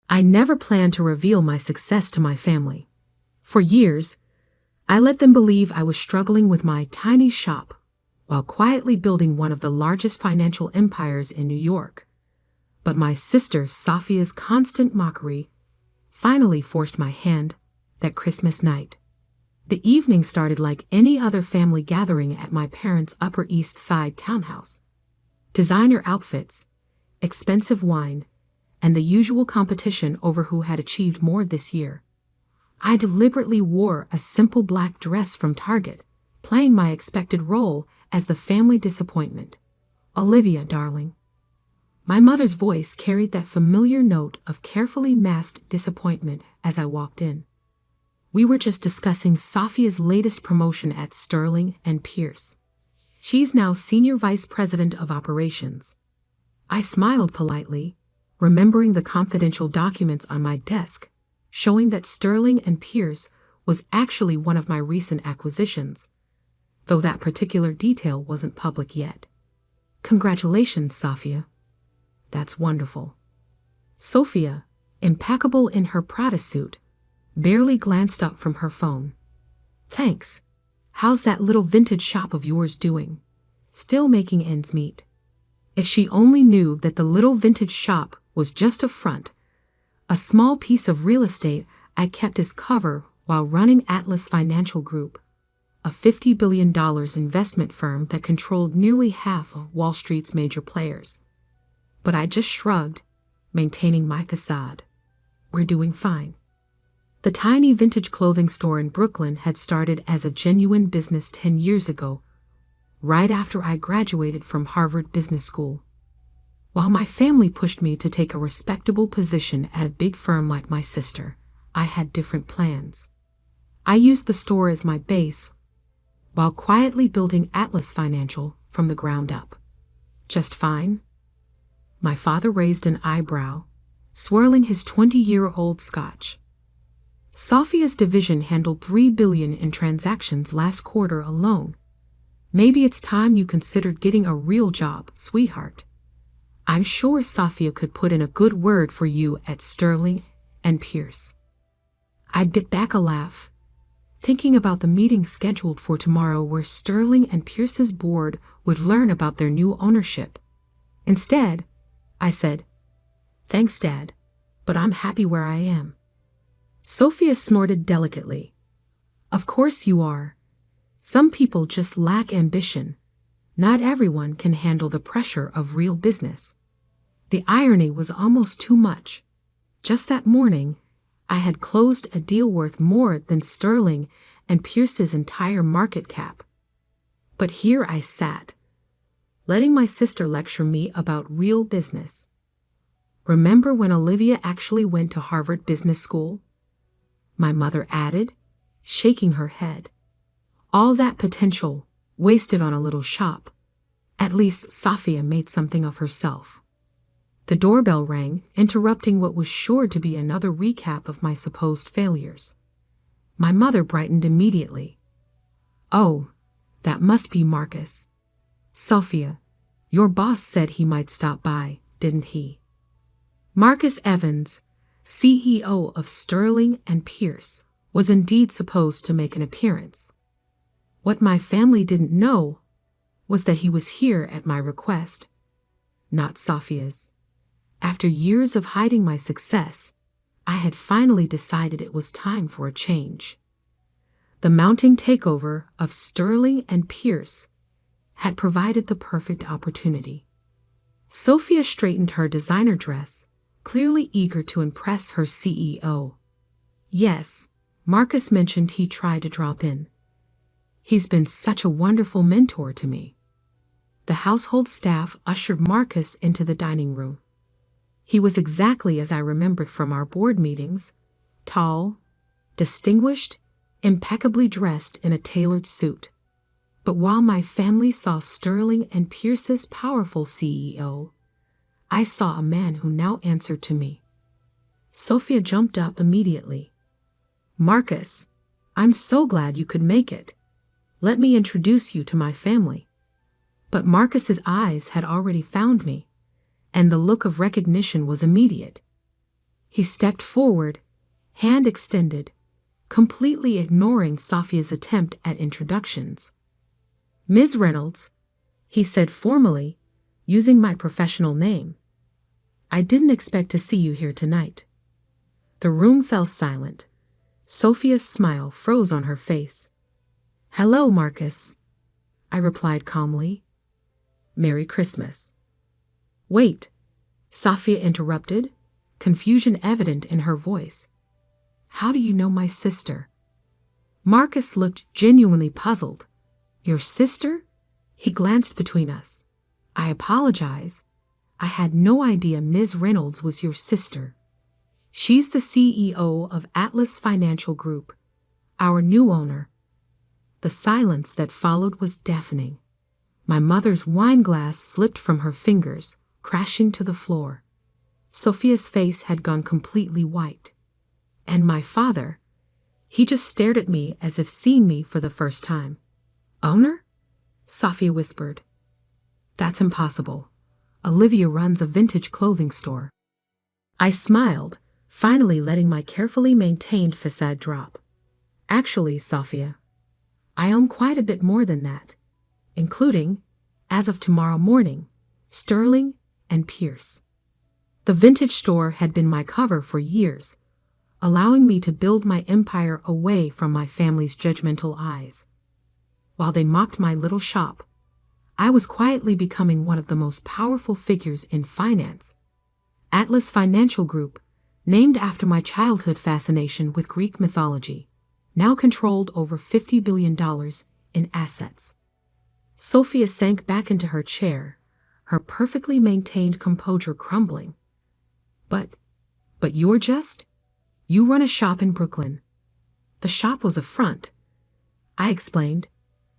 I never planned to reveal my success to my family. For years, I let them believe I was struggling with my tiny shop while quietly building one of the largest financial empires in New York. But my sister Sophia's constant mockery finally forced my hand that Christmas night. The evening started like any other family gathering at my parents' Upper East Side townhouse. Designer outfits, expensive wine, and the usual competition over who had achieved more this year. I deliberately wore a simple black dress from Target, playing my expected role as the family disappointment. "Olivia, darling." My mother's voice carried that familiar note of carefully masked disappointment as I walked in. We were just discussing Sophia's latest promotion at Sterling and Pierce. She's now Senior Vice President of Operations. I smiled politely, remembering the confidential documents on my desk, showing that Sterling and Pierce was actually one of my recent acquisitions, though that particular detail wasn't public yet. "Congratulations, Sophia." "That's wonderful." Sophia, impeccable in her Prada suit, barely glanced up from her phone. "Thanks. How's that little vintage shop of yours doing? Still making ends meet?" If she only knew that the little vintage shop was just a front, a small piece of real estate I kept as cover while running Atlas Financial Group, a $50 billion investment firm that controlled nearly half of Wall Street's major players. But I just shrugged, maintaining my facade. "We're doing fine." The tiny vintage clothing store in Brooklyn had started as a genuine business 10 years ago, right after I graduated from Harvard Business School. While my family pushed me to take a respectable position at a big firm like my sister, I had different plans. I used the store as my base, while quietly building Atlas Financial from the ground up. "Just fine?" My father raised an eyebrow, swirling his 20-year-old scotch. "Sophia's division handled $3 billion in transactions last quarter alone. Maybe it's time you considered getting a real job, sweetheart. I'm sure Sophia could put in a good word for you at Sterling and Pierce." I bit back a laugh, thinking about the meeting scheduled for tomorrow where Sterling and Pierce's board would learn about their new ownership. Instead, I said, "Thanks, Dad, but I'm happy where I am." Sophia snorted delicately. "Of course you are. Some people just lack ambition. Not everyone can handle the pressure of real business." The irony was almost too much. Just that morning, I had closed a deal worth more than Sterling and Pierce's entire market cap. But here I sat, letting my sister lecture me about real business. "Remember when Olivia actually went to Harvard Business School?" my mother added, shaking her head. "All that potential wasted on a little shop. At least Sophia made something of herself." The doorbell rang, interrupting what was sure to be another recap of my supposed failures. My mother brightened immediately. "Oh, that must be Marcus. Sophia, your boss said he might stop by, didn't he?" Marcus Evans, CEO of Sterling and Pierce, was indeed supposed to make an appearance. What my family didn't know was that he was here at my request, not Sophia's. After years of hiding my success, I had finally decided it was time for a change. The mounting takeover of Sterling and Pierce had provided the perfect opportunity. Sophia straightened her designer dress, clearly eager to impress her CEO. "Yes, Marcus mentioned he tried to drop in. He's been such a wonderful mentor to me." The household staff ushered Marcus into the dining room. He was exactly as I remembered from our board meetings, tall, distinguished, impeccably dressed in a tailored suit. But while my family saw Sterling and Pierce's powerful CEO, I saw a man who now answered to me. Sophia jumped up immediately. "Marcus, I'm so glad you could make it. Let me introduce you to my family." But Marcus's eyes had already found me, and the look of recognition was immediate. He stepped forward, hand extended, completely ignoring Sophia's attempt at introductions. "Ms. Reynolds," he said formally, using my professional name. "I didn't expect to see you here tonight." The room fell silent. Sophia's smile froze on her face. "Hello, Marcus," I replied calmly. "Merry Christmas." "Wait," Sophia interrupted, confusion evident in her voice. "How do you know my sister?" Marcus looked genuinely puzzled. "Your sister?" He glanced between us. "I apologize. I had no idea Ms. Reynolds was your sister. She's the CEO of Atlas Financial Group, our new owner." The silence that followed was deafening. My mother's wine glass slipped from her fingers, crashing to the floor. Sophia's face had gone completely white. And my father, he just stared at me as if seeing me for the first time. "Owner?" Sophia whispered. "That's impossible. Olivia runs a vintage clothing store." I smiled, finally letting my carefully maintained facade drop. "Actually, Sophia, I own quite a bit more than that, including, as of tomorrow morning, Sterling and Pierce." The vintage store had been my cover for years, allowing me to build my empire away from my family's judgmental eyes. While they mocked my little shop, I was quietly becoming one of the most powerful figures in finance. Atlas Financial Group, named after my childhood fascination with Greek mythology, now controlled over $50 billion in assets. Sophia sank back into her chair, her perfectly maintained composure crumbling. But you're just? You run a shop in Brooklyn." "The shop was a front," I explained,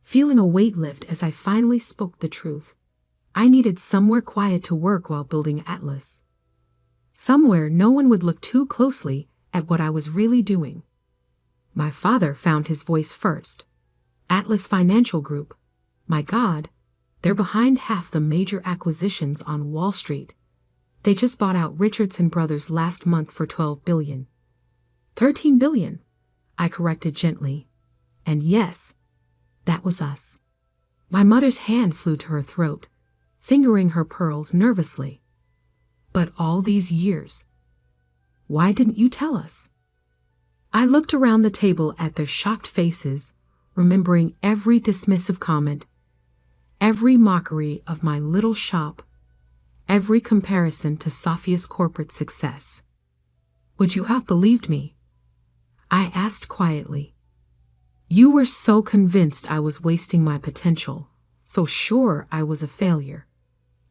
feeling a weight lift as I finally spoke the truth. I needed somewhere quiet to work while building Atlas. Somewhere no one would look too closely at what I was really doing. My father found his voice first. "Atlas Financial Group. My God, they're behind half the major acquisitions on Wall Street. They just bought out Richardson Brothers last month for $12 billion. $13 billion, I corrected gently. And yes, that was us. My mother's hand flew to her throat, fingering her pearls nervously. "But all these years, why didn't you tell us?" I looked around the table at their shocked faces, remembering every dismissive comment, every mockery of my little shop, every comparison to Sophia's corporate success. "Would you have believed me?" I asked quietly. "You were so convinced I was wasting my potential, so sure I was a failure.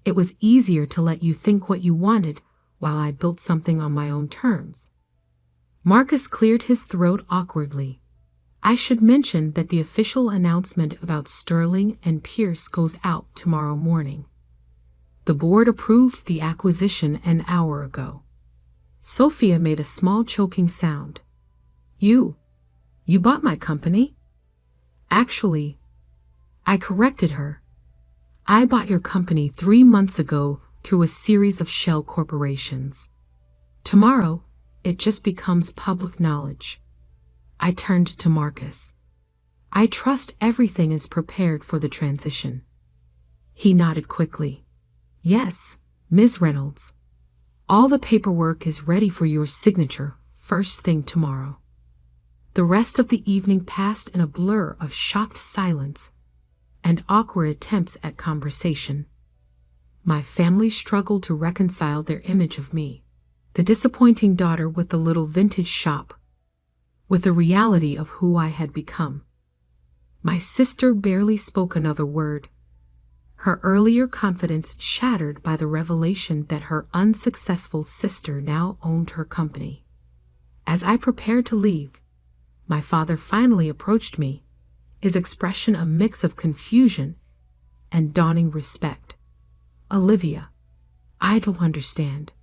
It was easier to let you think what you wanted while I built something on my own terms." Marcus cleared his throat awkwardly. "I should mention that the official announcement about Sterling and Pierce goes out tomorrow morning. The board approved the acquisition an hour ago." Sophia made a small choking sound. You bought my company?" "Actually," I corrected her, "I bought your company 3 months ago through a series of shell corporations. Tomorrow, it just becomes public knowledge." I turned to Marcus. "I trust everything is prepared for the transition." He nodded quickly. "Yes, Ms. Reynolds. All the paperwork is ready for your signature first thing tomorrow." The rest of the evening passed in a blur of shocked silence and awkward attempts at conversation. My family struggled to reconcile their image of me, the disappointing daughter with the little vintage shop, with the reality of who I had become. My sister barely spoke another word, her earlier confidence shattered by the revelation that her unsuccessful sister now owned her company. As I prepared to leave, my father finally approached me, his expression a mix of confusion and dawning respect. "Olivia, I don't understand.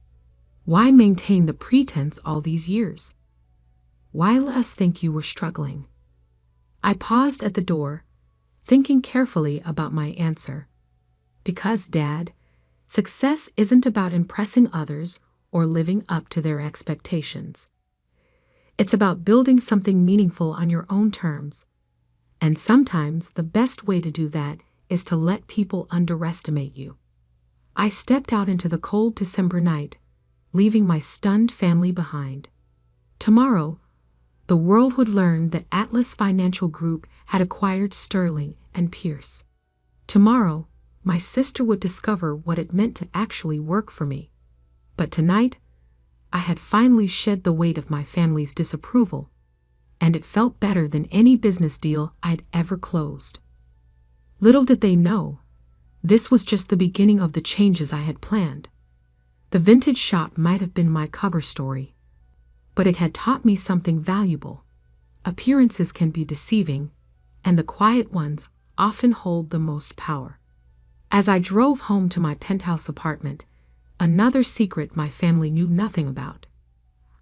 Why maintain the pretense all these years? Why let us think you were struggling?" I paused at the door, thinking carefully about my answer. "Because, Dad, success isn't about impressing others or living up to their expectations. It's about building something meaningful on your own terms. And sometimes the best way to do that is to let people underestimate you. I stepped out into the cold December night, leaving my stunned family behind. Tomorrow, the world would learn that Atlas Financial Group had acquired Sterling and Pierce. Tomorrow, my sister would discover what it meant to actually work for me. But tonight, I had finally shed the weight of my family's disapproval, and it felt better than any business deal I'd ever closed. Little did they know, this was just the beginning of the changes I had planned. The vintage shop might have been my cover story, but it had taught me something valuable. Appearances can be deceiving, and the quiet ones often hold the most power. As I drove home to my penthouse apartment, another secret my family knew nothing about,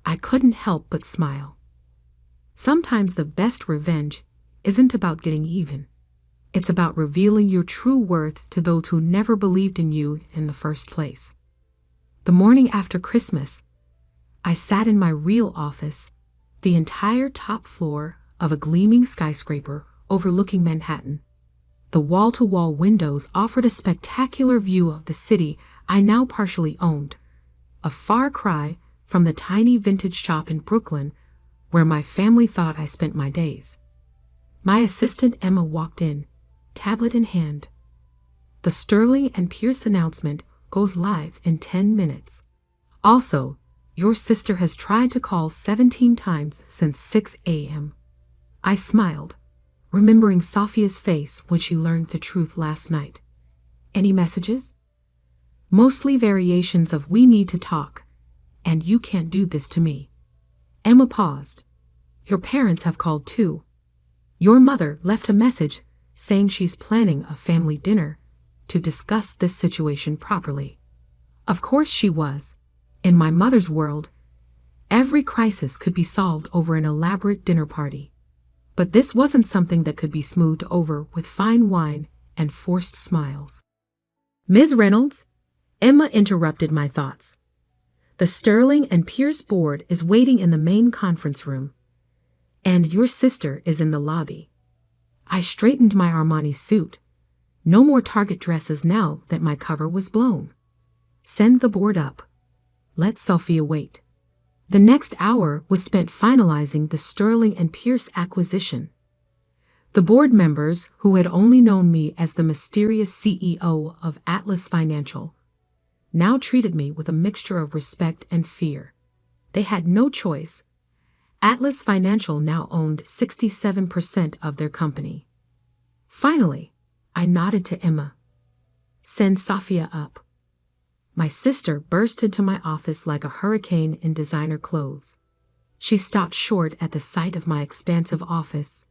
I couldn't help but smile. Sometimes the best revenge isn't about getting even. It's about revealing your true worth to those who never believed in you in the first place. The morning after Christmas, I sat in my real office, the entire top floor of a gleaming skyscraper overlooking Manhattan. The wall-to-wall windows offered a spectacular view of the city I now partially owned, a far cry from the tiny vintage shop in Brooklyn where my family thought I spent my days. My assistant Emma walked in, tablet in hand. The Sterling and Pierce announcement goes live in 10 minutes. Also, your sister has tried to call 17 times since 6 a.m. I smiled, remembering Sophia's face when she learned the truth last night. Any messages? Mostly variations of "we need to talk," and "you can't do this to me." Emma paused. Your parents have called too. Your mother left a message saying she's planning a family dinner to discuss this situation properly. Of course she was. In my mother's world, every crisis could be solved over an elaborate dinner party. But this wasn't something that could be smoothed over with fine wine and forced smiles. Ms. Reynolds, Emma interrupted my thoughts. The Sterling and Pierce board is waiting in the main conference room, and your sister is in the lobby. I straightened my Armani suit. No more Target dresses now that my cover was blown. Send the board up. Let Sophia wait. The next hour was spent finalizing the Sterling and Pierce acquisition. The board members, who had only known me as the mysterious CEO of Atlas Financial, now treated me with a mixture of respect and fear. They had no choice. Atlas Financial now owned 67% of their company. Finally, I nodded to Emma. Send Sophia up. My sister burst into my office like a hurricane in designer clothes. She stopped short at the sight of my expansive office,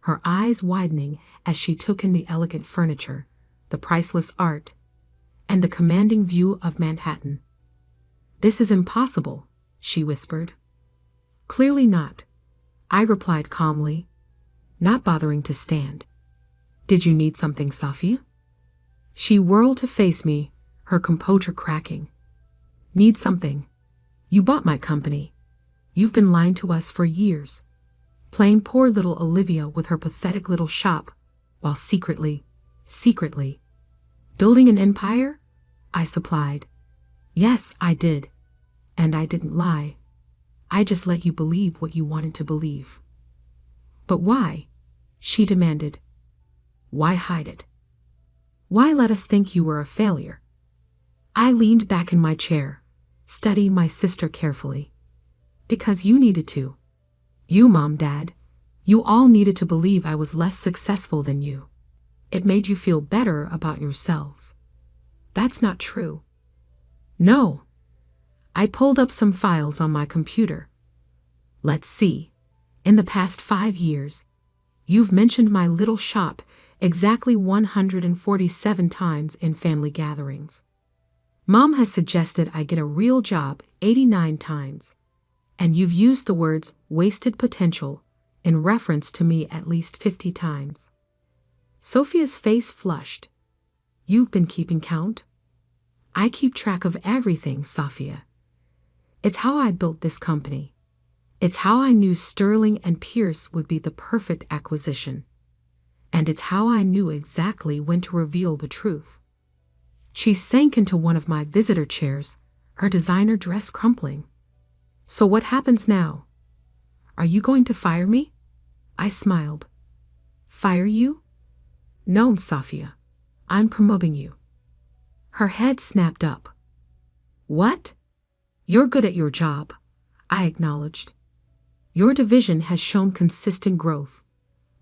her eyes widening as she took in the elegant furniture, the priceless art, and the commanding view of Manhattan. This is impossible, she whispered. Clearly not, I replied calmly, not bothering to stand. Did you need something, Sophia? She whirled to face me, her composure cracking. Need something? You bought my company. You've been lying to us for years, playing poor little Olivia with her pathetic little shop, while secretly, building an empire? I supplied. Yes, I did. And I didn't lie. I just let you believe what you wanted to believe. But why? She demanded. Why hide it? Why let us think you were a failure? I leaned back in my chair, studying my sister carefully. Because you needed to. You, Mom, Dad, you all needed to believe I was less successful than you. It made you feel better about yourselves. That's not true. No. I pulled up some files on my computer. Let's see. In the past 5 years, you've mentioned my little shop exactly 147 times in family gatherings. Mom has suggested I get a real job 89 times, and you've used the words wasted potential in reference to me at least 50 times. Sophia's face flushed. You've been keeping count? I keep track of everything, Sophia. It's how I built this company. It's how I knew Sterling and Pierce would be the perfect acquisition. And it's how I knew exactly when to reveal the truth. She sank into one of my visitor chairs, her designer dress crumpling. So what happens now? Are you going to fire me? I smiled. Fire you? No, Safia. I'm promoting you. Her head snapped up. What? You're good at your job, I acknowledged. Your division has shown consistent growth.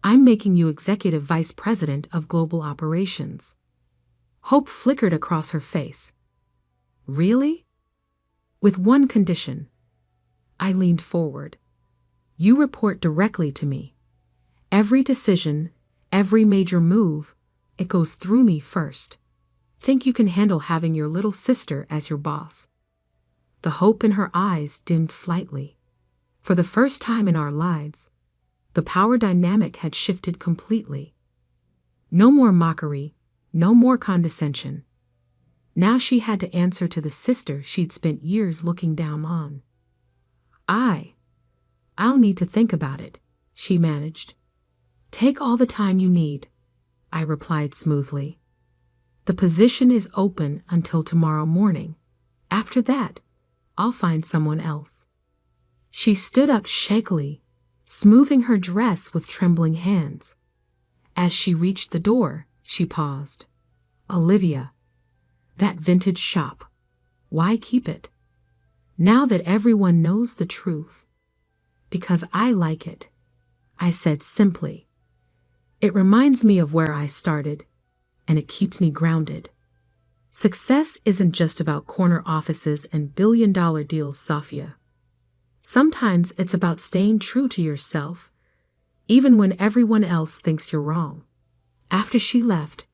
I'm making you Executive Vice President of Global Operations. Hope flickered across her face. Really? With one condition. I leaned forward. You report directly to me. Every decision, every major move, it goes through me first. Think you can handle having your little sister as your boss? The hope in her eyes dimmed slightly. For the first time in our lives, the power dynamic had shifted completely. No more mockery, no more condescension. Now she had to answer to the sister she'd spent years looking down on. I'll need to think about it, she managed. Take all the time you need, I replied smoothly. The position is open until tomorrow morning. After that, I'll find someone else. She stood up shakily, smoothing her dress with trembling hands. As she reached the door, she paused. Olivia, that vintage shop, why keep it? Now that everyone knows the truth. Because I like it, I said simply. It reminds me of where I started, and it keeps me grounded. Success isn't just about corner offices and billion-dollar deals, Safia. Sometimes it's about staying true to yourself, even when everyone else thinks you're wrong. After she left,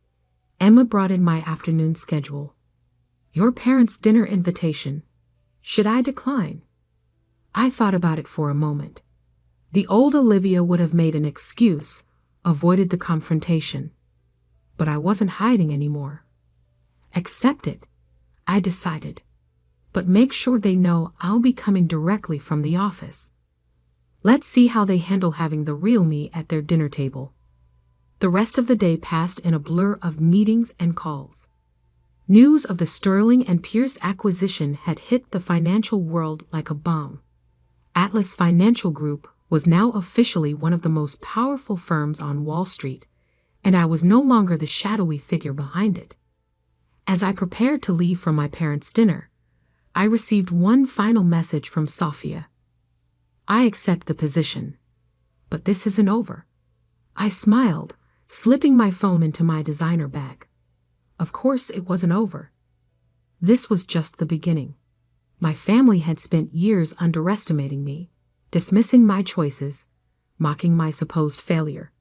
Emma brought in my afternoon schedule. Your parents' dinner invitation. Should I decline? I thought about it for a moment. The old Olivia would have made an excuse, avoided the confrontation. But I wasn't hiding anymore. Accept it, I decided. But make sure they know I'll be coming directly from the office. Let's see how they handle having the real me at their dinner table. The rest of the day passed in a blur of meetings and calls. News of the Sterling and Pierce acquisition had hit the financial world like a bomb. Atlas Financial Group was now officially one of the most powerful firms on Wall Street, and I was no longer the shadowy figure behind it. As I prepared to leave for my parents' dinner, I received one final message from Safia. I accept the position, but this isn't over. I smiled, slipping my phone into my designer bag. Of course it wasn't over. This was just the beginning. My family had spent years underestimating me, dismissing my choices, mocking my supposed failure.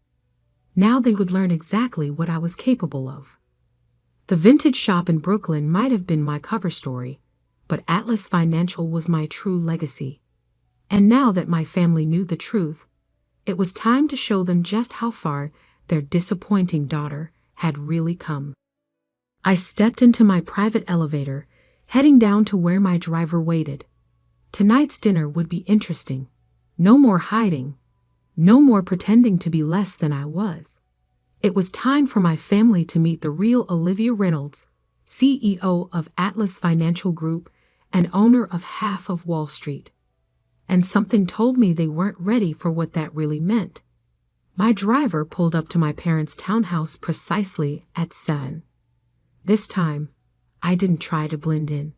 Now they would learn exactly what I was capable of. The vintage shop in Brooklyn might have been my cover story, but Atlas Financial was my true legacy. And now that my family knew the truth, it was time to show them just how far their disappointing daughter had really come. I stepped into my private elevator, heading down to where my driver waited. Tonight's dinner would be interesting. No more hiding. No more pretending to be less than I was. It was time for my family to meet the real Olivia Reynolds, CEO of Atlas Financial Group and owner of half of Wall Street. And something told me they weren't ready for what that really meant. My driver pulled up to my parents' townhouse precisely at 7. This time, I didn't try to blend in.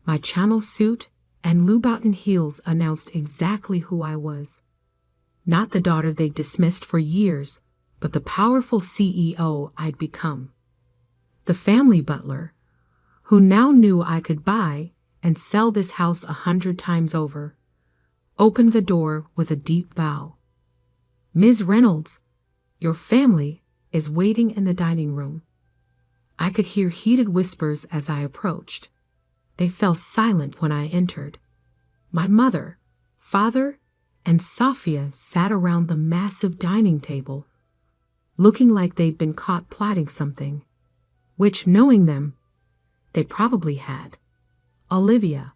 My Chanel suit and Louboutin heels announced exactly who I was. Not the daughter they dismissed for years, but the powerful CEO I'd become. The family butler, who now knew I could buy and sell this house 100 times over, opened the door with a deep bow. Ms. Reynolds, your family is waiting in the dining room. I could hear heated whispers as I approached. They fell silent when I entered. My mother, father, and Safia sat around the massive dining table, looking like they'd been caught plotting something, which, knowing them, they probably had. Olivia,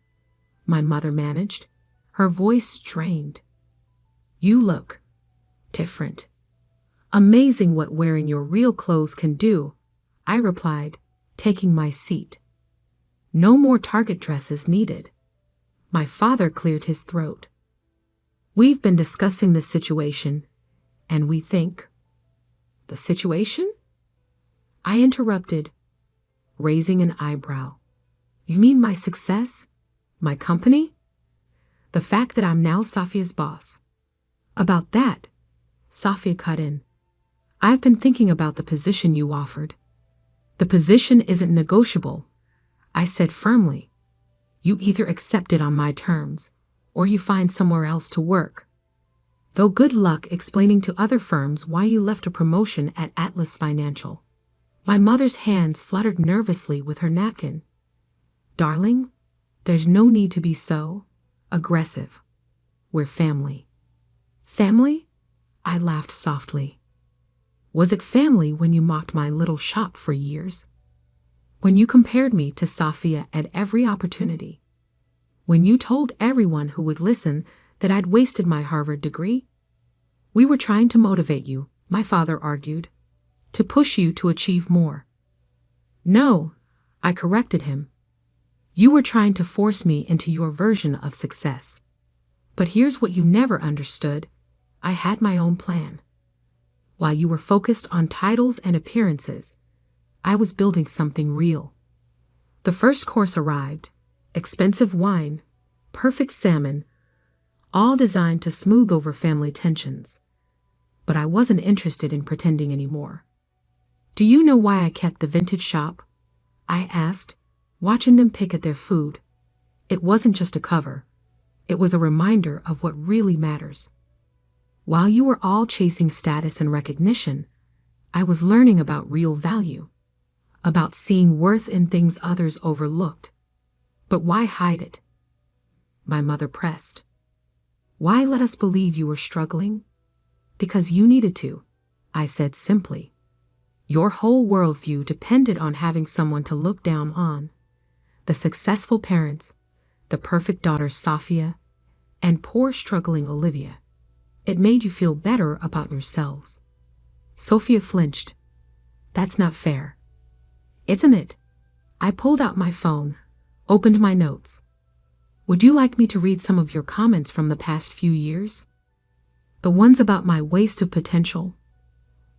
my mother managed, her voice strained. You look different. Amazing what wearing your real clothes can do, I replied, taking my seat. No more Target dresses needed. My father cleared his throat. We've been discussing this situation, and we think. The situation? I interrupted, raising an eyebrow. You mean my success? My company? The fact that I'm now Safia's boss. About that, Safia cut in. I've been thinking about the position you offered. The position isn't negotiable, I said firmly. You either accept it on my terms, or you find somewhere else to work. Though good luck explaining to other firms why you left a promotion at Atlas Financial. My mother's hands fluttered nervously with her napkin. Darling, there's no need to be so aggressive. We're family. Family? I laughed softly. Was it family when you mocked my little shop for years? When you compared me to Safia at every opportunity? When you told everyone who would listen that I'd wasted my Harvard degree? We were trying to motivate you, my father argued, to push you to achieve more. No, I corrected him. You were trying to force me into your version of success. But here's what you never understood. I had my own plan. While you were focused on titles and appearances, I was building something real. The first course arrived, expensive wine, perfect salmon, all designed to smooth over family tensions. But I wasn't interested in pretending anymore. Do you know why I kept the vintage shop? I asked, watching them pick at their food. It wasn't just a cover. It was a reminder of what really matters. While you were all chasing status and recognition, I was learning about real value, about seeing worth in things others overlooked. But why hide it? My mother pressed. Why let us believe you were struggling? Because you needed to, I said simply. Your whole worldview depended on having someone to look down on. The successful parents, the perfect daughter Safia, and poor struggling Olivia. It made you feel better about yourselves. Sophia flinched. That's not fair. Isn't it? I pulled out my phone, opened my notes. Would you like me to read some of your comments from the past few years? The ones about my waste of potential?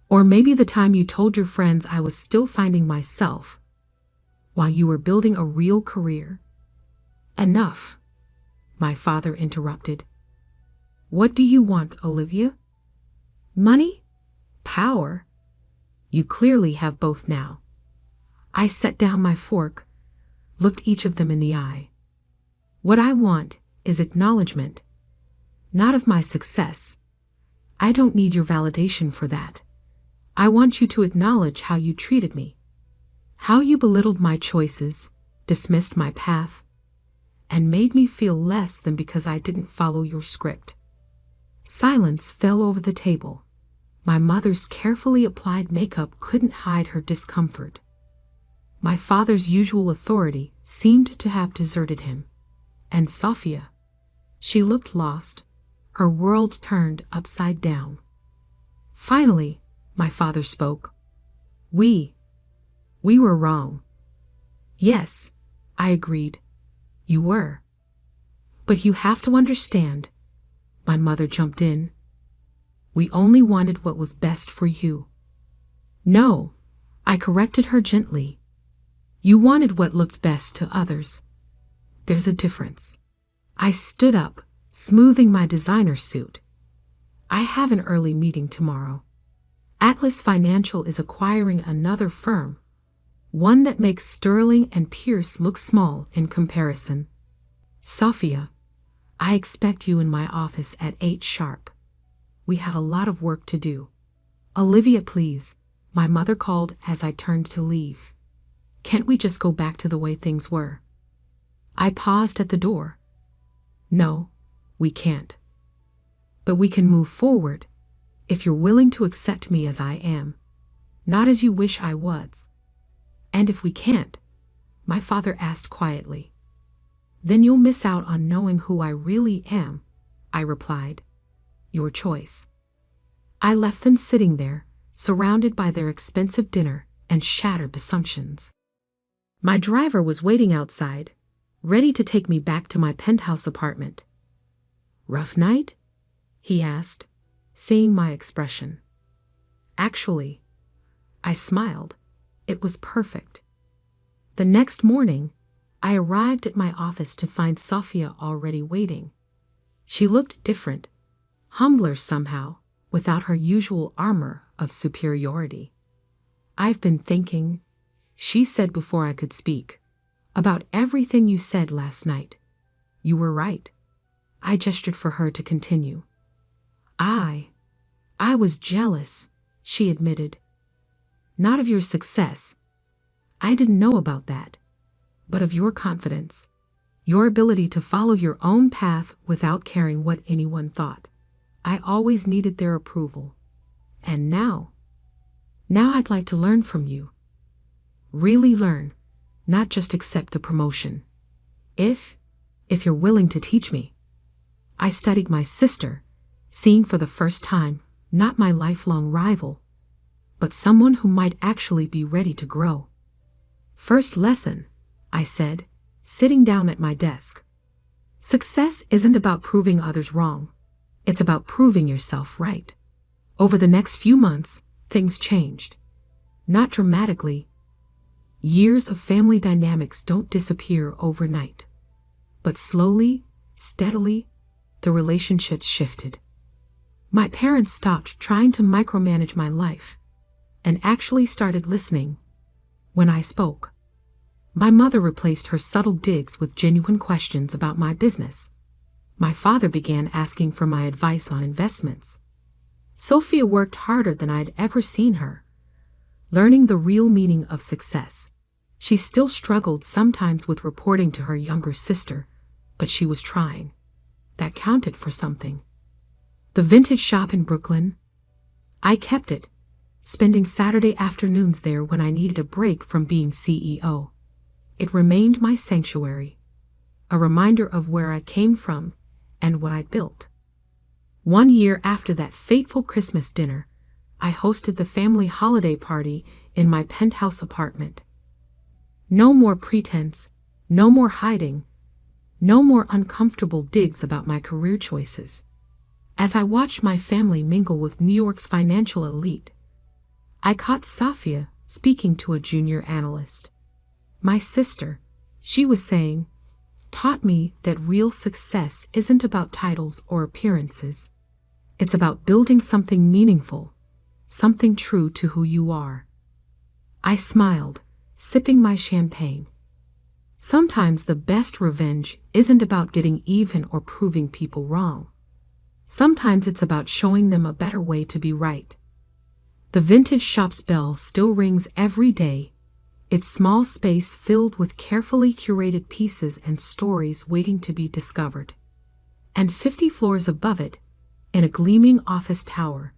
Or maybe the time you told your friends I was still finding myself while you were building a real career? Enough, my father interrupted. What do you want, Olivia? Money? Power? You clearly have both now. I set down my fork, looked each of them in the eye. What I want is acknowledgement, not of my success. I don't need your validation for that. I want you to acknowledge how you treated me, how you belittled my choices, dismissed my path, and made me feel less than because I didn't follow your script. Silence fell over the table. My mother's carefully applied makeup couldn't hide her discomfort. My father's usual authority seemed to have deserted him. And Safia, she looked lost, her world turned upside down. Finally, my father spoke. We were wrong. Yes, I agreed. You were. But you have to understand, my mother jumped in. We only wanted what was best for you. No, I corrected her gently. You wanted what looked best to others. There's a difference. I stood up, smoothing my designer suit. I have an early meeting tomorrow. Atlas Financial is acquiring another firm, one that makes Sterling and Pierce look small in comparison. Safia, I expect you in my office at 8 sharp. We have a lot of work to do. Olivia, please, my mother called as I turned to leave. Can't we just go back to the way things were? I paused at the door. No, we can't. But we can move forward if you're willing to accept me as I am, not as you wish I was. And if we can't, my father asked quietly, Then you'll miss out on knowing who I really am, I replied. Your choice. I left them sitting there, surrounded by their expensive dinner and shattered assumptions. My driver was waiting outside, ready to take me back to my penthouse apartment. Rough night? He asked, seeing my expression. Actually, I smiled. It was perfect. The next morning, I arrived at my office to find Sofia already waiting. She looked different, humbler somehow, without her usual armor of superiority. I've been thinking, she said before I could speak, about everything you said last night. You were right. I gestured for her to continue. I was jealous, she admitted. Not of your success. I didn't know about that. But of your confidence. Your ability to follow your own path without caring what anyone thought. I always needed their approval. And now I'd like to learn from you. Really learn, not just accept the promotion. If you're willing to teach me. I studied my sister, seeing for the first time, not my lifelong rival, but someone who might actually be ready to grow. First lesson, I said, sitting down at my desk. Success isn't about proving others wrong. It's about proving yourself right. Over the next few months, things changed. Not dramatically. Years of family dynamics don't disappear overnight. But slowly, steadily, the relationships shifted. My parents stopped trying to micromanage my life and actually started listening when I spoke. My mother replaced her subtle digs with genuine questions about my business. My father began asking for my advice on investments. Sofia worked harder than I'd ever seen her, learning the real meaning of success. She still struggled sometimes with reporting to her younger sister, but she was trying. That counted for something. The vintage shop in Brooklyn. I kept it, spending Saturday afternoons there when I needed a break from being CEO. It remained my sanctuary, a reminder of where I came from and what I'd built. 1 year after that fateful Christmas dinner, I hosted the family holiday party in my penthouse apartment. No more pretense, no more hiding, no more uncomfortable digs about my career choices. As I watched my family mingle with New York's financial elite, I caught Sofia speaking to a junior analyst. My sister, she was saying, taught me that real success isn't about titles or appearances. It's about building something meaningful, something true to who you are. I smiled, sipping my champagne. Sometimes the best revenge isn't about getting even or proving people wrong. Sometimes it's about showing them a better way to be right. The vintage shop's bell still rings every day, its small space filled with carefully curated pieces and stories waiting to be discovered. And 50 floors above it, in a gleaming office tower,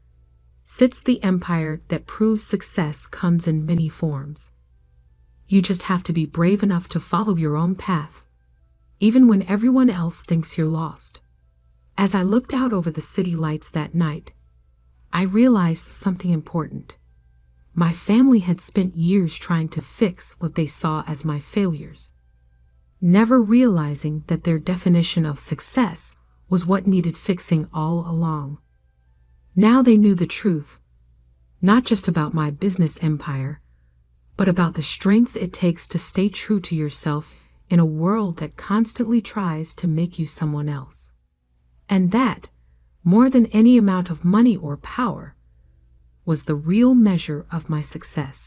sits the empire that proves success comes in many forms. You just have to be brave enough to follow your own path, even when everyone else thinks you're lost. As I looked out over the city lights that night, I realized something important. My family had spent years trying to fix what they saw as my failures, never realizing that their definition of success was what needed fixing all along. Now they knew the truth, not just about my business empire, but about the strength it takes to stay true to yourself in a world that constantly tries to make you someone else. And that, more than any amount of money or power, was the real measure of my success.